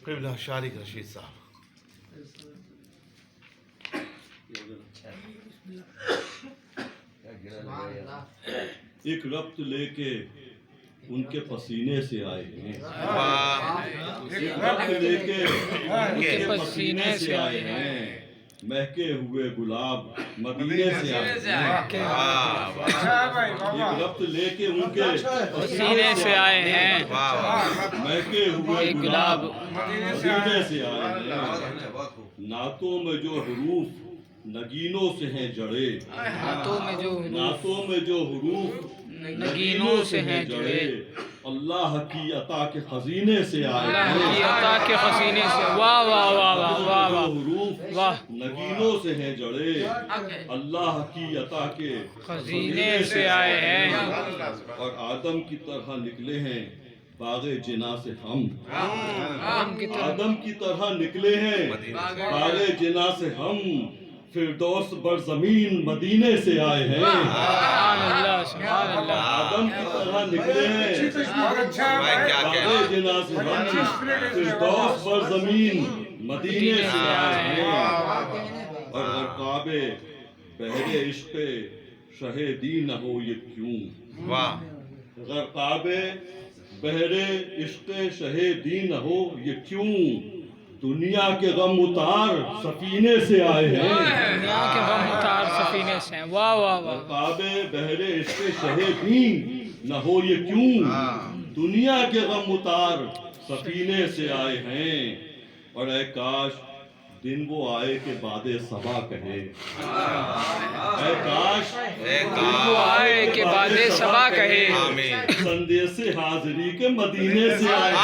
قبلہ شارق رشید صاحب. ایک ربط لے کے ان کے پسینے سے آئے ہیں. ایک ربط لے کے ان کے پسینے سے آئے ہیں. مہکے ہوئے گلاب مدینے سے آئے ہیں. ایک ربط لے کے ان کے پسینے سے آئے ہیں. مہکے ہوئے گلاب مدینے سے آئے ہیں. نعتوں میں جو حروف نگینوں سے ہیں جڑے. نعتوں میں جو حروف نگینوں سے ہیں جڑے. اللہ کی عطا کے خزینے سے آئے ہیں. اللہ کی عطا کے خزینے سے. واہ واہ واہ واہ واہ واہ. حروف نگینوں سے ہیں جڑے. اللہ کی عطا کے خزینے سے آئے ہیں. اور آدم کی طرح نکلے ہیں باغ جنا سے ہم. آدم کی طرح نکلے ہیں باغ جنا سے ہم. فردوس بر زمین مدینے سے آئے ہیں. سبحان اللہ سبحان اللہ. آدم کی طرح نکلے ہیں باغ جنا سے ہم. فردوس بر زمین مدینے سے آئے ہیں. اور اگر کعبے بحر عشق شہیدی نہ ہو یہ کیوں. اگر کعبے بحر عشق شہیدی نہ ہو یہ کیوں. دنیا کے غم اتار سفینے سے آئے ہیں. دنیا کے غم اتار سفینے سے ہیں. واہ واہ واہ. کعبے بحر عشق شہیدی نہ ہو یہ کیوں. دنیا کے غم اتار سفینے سے آئے ہیں. اور اے کاش دن وہ آئے کہ باد صبا کہے. اے کاش دن وہ آئے کہ باد صبا کہے. سندیس حاضری کے مدینے سے آئے ہیں.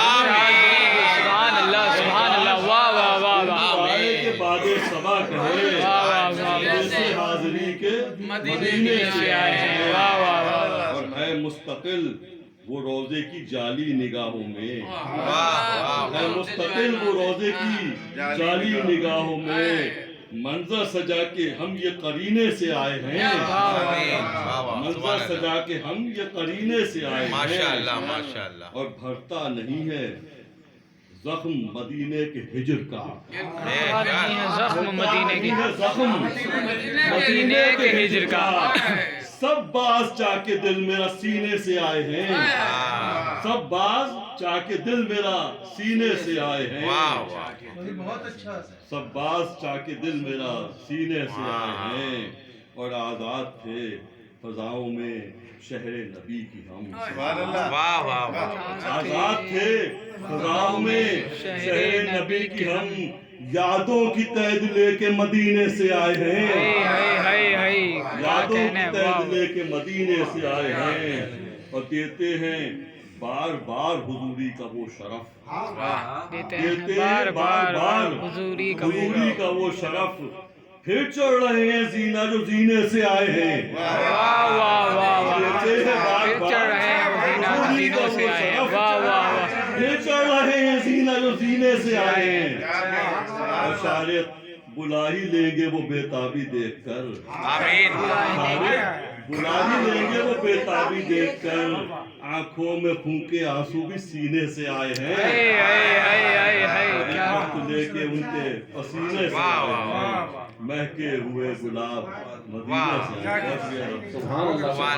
سبحان اللہ سبحان اللہ. واہ واہ واہ واہ. آئے کہ باد صبا کہے. سندیس حاضری کے مدینے سے آئے ہیں. واہ واہ واہ. اور ہے مستقل وہ روزے کی جالی نگاہوں میں. ہے مستقل وہ روزے کی جالی نگاہوں میں. منظر سجا کے ہم یہ قرینے سے آئے ہیں. منظر سجا کے ہم یہ قرینے سے آئے ہیں. اور بھرتا نہیں ہے زخم مدینے کے ہجر کا. زخم مدینے کے زخم مدینے کے ہجر کا. سب باز چاہ کے دل میرا سینے سے آئے ہیں. سب باز چاہ کے دل میرا سینے سے آئے ہیں. سب باز چاہ کے دل میرا سینے سے آئے ہیں. اور آزاد تھے فضاؤں میں شہر نبی کی ہم. آزاد تھے فضاؤں میں شہر نبی کی ہم. یادوں کی قید لے کے مدینے سے آئے ہیں. یادوں کی قید لے کے مدینے سے آئے ہیں. اور دیتے ہیں بار بار حضوری کا وہ شرف. دیتے ہیں بار بار حضوری کا وہ شرف. پھر چڑھ رہے ہیں زینہ جو زینے سے آئے ہیں. دیتے ہیں بار بار حضوری کا وہ شرف. پھر چڑھ رہے ہیں زینہ جو زینے سے آئے ہیں. اور شارق بلا ہی لیں گے وہ بےتابی دیکھ کر. بلا ہی لیں گے وہ بےتابی دیکھ کر. آنکھوں میں پھونکے آنسو بھی سینے سے آئے ہیں. وقت لے کے ان کے پسینے سے آئے ہیں. مہکے ہوئے گلاب مدینے سے آئے ہیں.